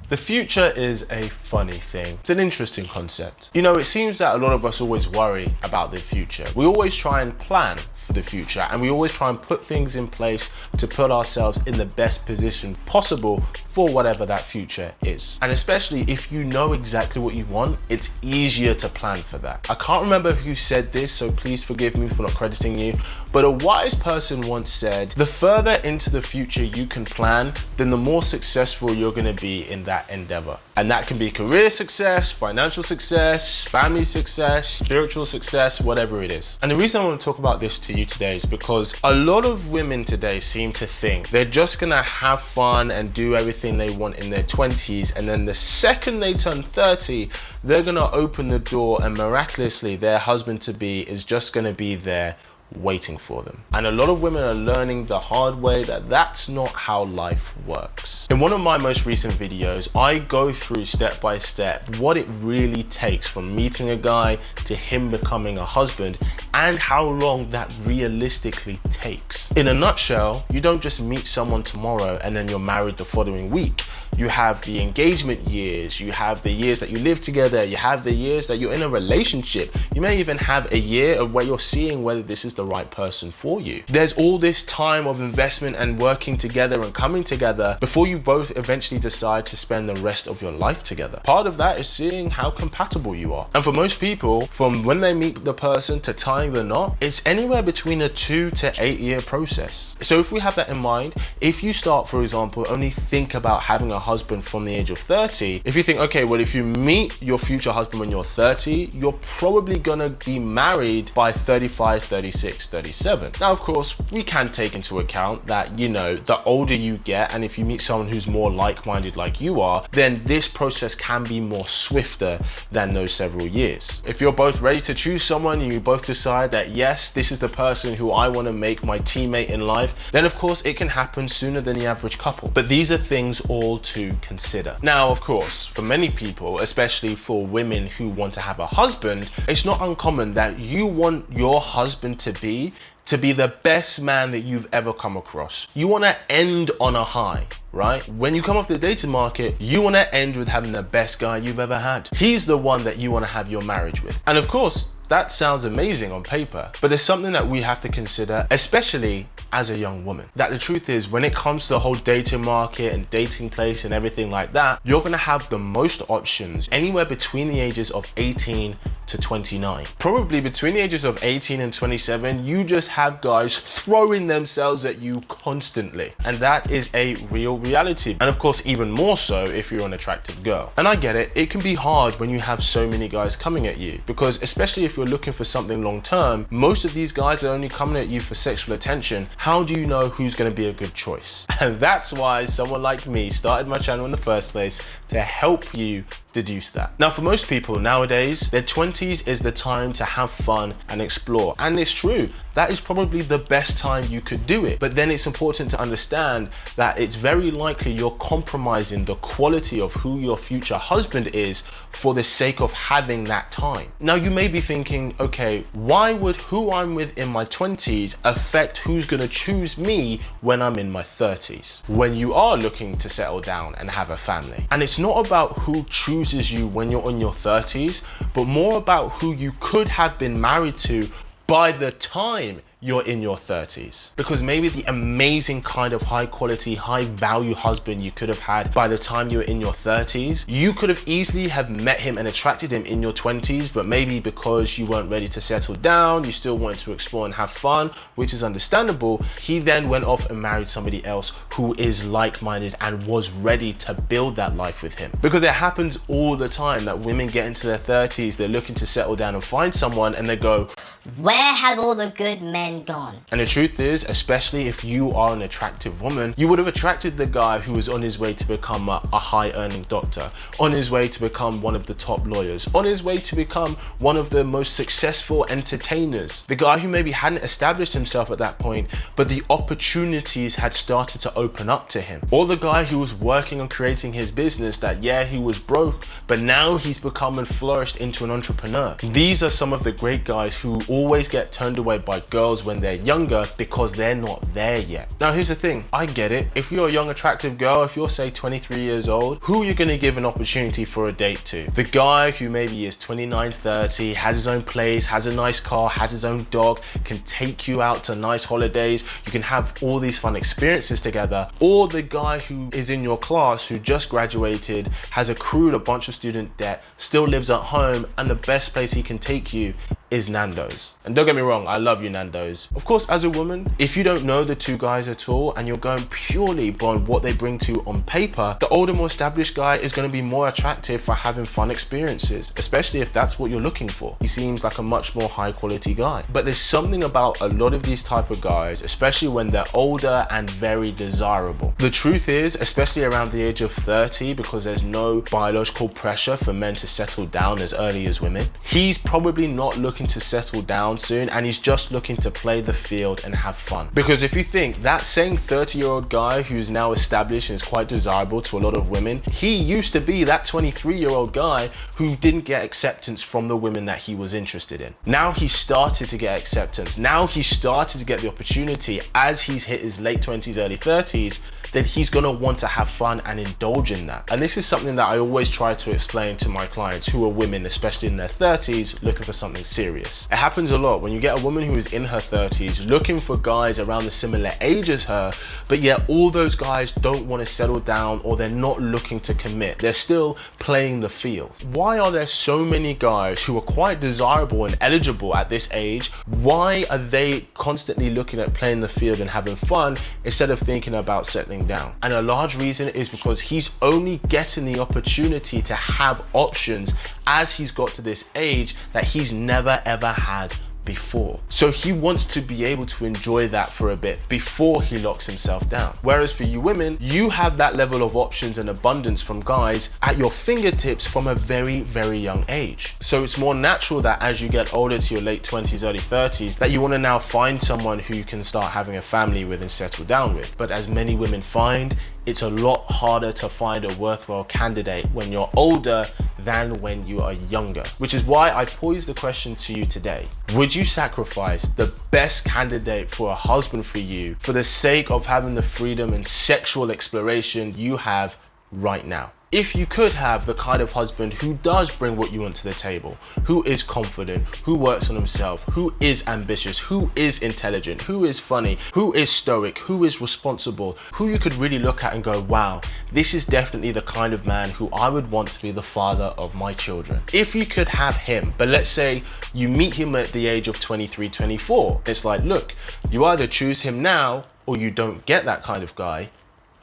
The future is a funny thing. It's an interesting concept. You know, it seems that a lot of us always worry about the future. We always try and plan for the future, and we always try and put things in place to put ourselves in the best position possible for whatever that future is. And especially if you know exactly what you want, it's easier to plan for that. I can't remember who said this, so please forgive me for not crediting you, but a wise person once said, the further into the future you can plan, then the more successful you're going to be in that endeavor. And that can be career success, financial success, family success, spiritual success, whatever it is. And the reason I want to talk about this to you today is because a lot of women today seem to think they're just gonna have fun and do everything they want in their 20s, and then the second they turn 30, they're gonna open the door and miraculously their husband-to-be is just gonna be there waiting for them. And a lot of women are learning the hard way that that's not how life works. In one of my most recent videos, I go through step by step what it really takes from meeting a guy to him becoming a husband and how long that realistically takes. In a nutshell, you don't just meet someone tomorrow and then you're married the following week. You have the engagement years, you have the years that you live together, you have the years that you're in a relationship. You may even have a year of where you're seeing whether this is the right person for you. There's all this time of investment and working together and coming together before you both eventually decide to spend the rest of your life together. Part of that is seeing how compatible you are. And for most people, from when they meet the person to tying the knot, it's anywhere between a 2 to 8 year process. So if we have that in mind, if you start, for example, only think about having a husband from the age of 30, if you think, okay, well, if you meet your future husband when you're 30, you're probably gonna be married by 35, 36, 37. Now, of course, we can take into account that, you know, the older you get, and if you meet someone who's more like-minded like you are, then this process can be more swifter than those several years. If you're both ready to choose someone and you both decide that, yes, this is the person who I want to make my teammate in life, then of course it can happen sooner than the average couple. But these are things all to consider. Now, of course, for many people, especially for women who want to have a husband, it's not uncommon that you want your husband to be the best man that you've ever come across. You want to end on a high, right? When you come off the dating market, you want to end with having the best guy you've ever had. He's the one that you want to have your marriage with. And of course, that sounds amazing on paper, but there's something that we have to consider, especially as a young woman. That the truth is, when it comes to the whole dating market and dating place and everything like that, you're gonna have the most options anywhere between the ages of 18 to 29. Probably between the ages of 18 and 27, you just have guys throwing themselves at you constantly. And that is a real reality. And of course, even more so if you're an attractive girl. And I get it, it can be hard when you have so many guys coming at you, because especially if you're looking for something long term, most of these guys are only coming at you for sexual attention. How do you know who's gonna be a good choice? And that's why someone like me started my channel in the first place, to help you deduce that. Now, for most people nowadays, their 20s is the time to have fun and explore. And it's true, that is probably the best time you could do it. But then it's important to understand that it's very likely you're compromising the quality of who your future husband is for the sake of having that time. Now, you may be thinking, okay, why would who I'm with in my 20s affect who's gonna choose me when I'm in my 30s? When you are looking to settle down and have a family. And it's not about who chooses you when you're in your 30s, but more about who you could have been married to by the time you're in your 30s. Because maybe the amazing kind of high quality, high value husband you could have had by the time you were in your 30s, you could have easily have met him and attracted him in your 20s, but maybe because you weren't ready to settle down, you still wanted to explore and have fun, which is understandable, he then went off and married somebody else who is like-minded and was ready to build that life with him. Because it happens all the time that women get into their 30s, they're looking to settle down and find someone, and they go, where have all the good men gone? And the truth is, especially if you are an attractive woman, you would have attracted the guy who was on his way to become a high earning doctor, on his way to become one of the top lawyers, on his way to become one of the most successful entertainers. The guy who maybe hadn't established himself at that point, but the opportunities had started to open up to him. Or the guy who was working on creating his business that, yeah, he was broke, but now he's become and flourished into an entrepreneur. These are some of the great guys who always get turned away by girls girls when they're younger because they're not there yet. Now here's the thing, I get it. If you're a young attractive girl, if you're say 23 years old, who are you going to give an opportunity for a date to? The guy who maybe is 29, 30, has his own place, has a nice car, has his own dog, can take you out to nice holidays, you can have all these fun experiences together, or the guy who is in your class who just graduated, has accrued a bunch of student debt, still lives at home, and the best place he can take you is Nando's. And don't get me wrong, I love you, Nando's. Of course, as a woman, if you don't know the two guys at all and you're going purely on what they bring to you on paper, the older, more established guy is going to be more attractive for having fun experiences, especially if that's what you're looking for. He seems like a much more high quality guy. But there's something about a lot of these type of guys, especially when they're older and very desirable. The truth is, especially around the age of 30, because there's no biological pressure for men to settle down as early as women, he's probably not looking to settle down soon, and he's just looking to play the field and have fun. Because if you think that same 30-year-old guy who's now established and is quite desirable to a lot of women, he used to be that 23-year-old guy who didn't get acceptance from the women that he was interested in. Now he started to get acceptance. Now he started to get the opportunity as he's hit his late 20s, early 30s, then he's gonna want to have fun and indulge in that. And this is something that I always try to explain to my clients who are women, especially in their 30s, looking for something serious. It happens a lot when you get a woman who is in her 30s looking for guys around the similar age as her, but yet all those guys don't want to settle down, or they're not looking to commit. They're still playing the field. Why are there so many guys who are quite desirable and eligible at this age? Why are they constantly looking at playing the field and having fun instead of thinking about settling down? And a large reason is because he's only getting the opportunity to have options as he's got to this age that he's never ever had before. So he wants to be able to enjoy that for a bit before he locks himself down. Whereas for you women, you have that level of options and abundance from guys at your fingertips from a very, very young age. So it's more natural that as you get older to your late 20s, early 30s, that you want to now find someone who you can start having a family with and settle down with. But as many women find, it's a lot harder to find a worthwhile candidate when you're older than when you are younger. Which is why I posed the question to you today. Would you sacrifice the best candidate for a husband for you for the sake of having the freedom and sexual exploration you have right now? If you could have the kind of husband who does bring what you want to the table, who is confident, who works on himself, who is ambitious, who is intelligent, who is funny, who is stoic, who is responsible, who you could really look at and go, wow, this is definitely the kind of man who I would want to be the father of my children. If you could have him, but let's say you meet him at the age of 23, 24, it's like, look, you either choose him now or you don't get that kind of guy.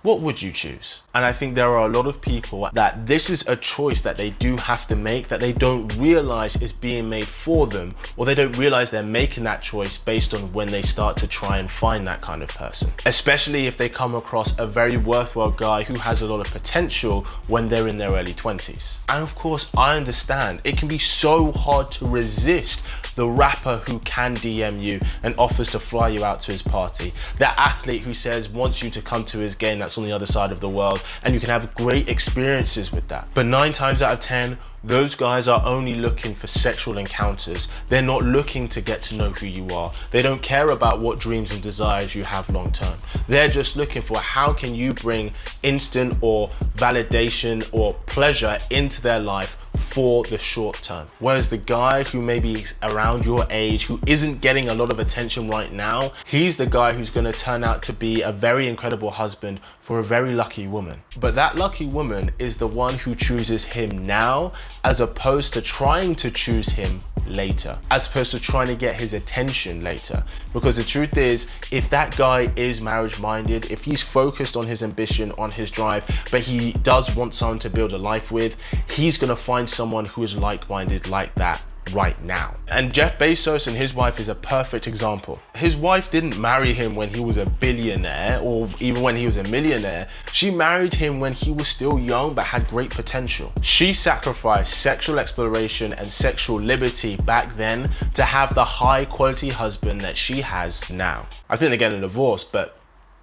What would you choose? And I think there are a lot of people that this is a choice that they do have to make, that they don't realize is being made for them, or they don't realize they're making that choice based on when they start to try and find that kind of person. Especially if they come across a very worthwhile guy who has a lot of potential when they're in their early 20s. And of course, I understand it can be so hard to resist the rapper who can DM you and offers to fly you out to his party, that athlete who says wants you to come to his game that's on the other side of the world, and you can have great experiences with that. But 9 times out of 10, those guys are only looking for sexual encounters. They're not looking to get to know who you are. They don't care about what dreams and desires you have long term. They're just looking for how can you bring instant or validation or pleasure into their life for the short term. Whereas the guy who maybe is around your age, who isn't getting a lot of attention right now, he's the guy who's going to turn out to be a very incredible husband for a very lucky woman. But that lucky woman is the one who chooses him now, as opposed to trying to choose him later, as opposed to trying to get his attention later. Because the truth is, if that guy is marriage minded, if he's focused on his ambition, on his drive, but he does want someone to build a life with, he's gonna find someone who is like-minded like that right now. And Jeff Bezos and his wife is a perfect example. His wife didn't marry him when he was a billionaire or even when he was a millionaire. She married him when he was still young but had great potential. She sacrificed sexual exploration and sexual liberty back then to have the high quality husband that she has now. I think they're getting a divorce, but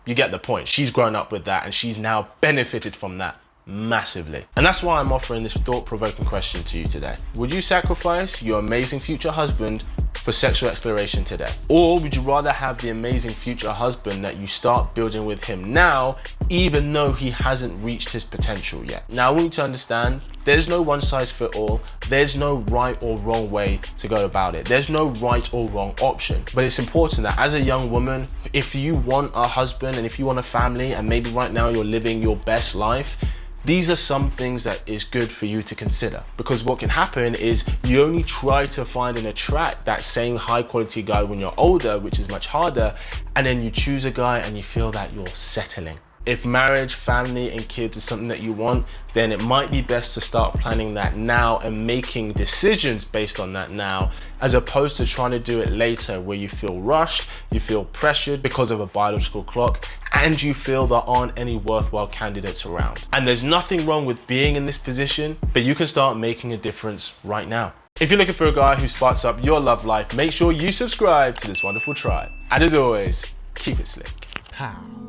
you get the point. She's grown up with that and she's now benefited from that massively. And that's why I'm offering this thought-provoking question to you today. Would you sacrifice your amazing future husband for for sexual exploration today? Or would you rather have the amazing future husband that you start building with him now, even though he hasn't reached his potential yet? Now, I want you to understand, there's no one size fit all. There's no right or wrong way to go about it. There's no right or wrong option. But it's important that as a young woman, if you want a husband and if you want a family, and maybe right now you're living your best life, these are some things that is good for you to consider. Because what can happen is you only try to find and attract that same high quality guy when you're older, which is much harder, and then you choose a guy and you feel that you're settling. If marriage, family, and kids is something that you want, then it might be best to start planning that now and making decisions based on that now, as opposed to trying to do it later where you feel rushed, you feel pressured because of a biological clock, and you feel there aren't any worthwhile candidates around. And there's nothing wrong with being in this position, but you can start making a difference right now. If you're looking for a guy who sparks up your love life, make sure you subscribe to this wonderful tribe. And as always, keep it slick. How?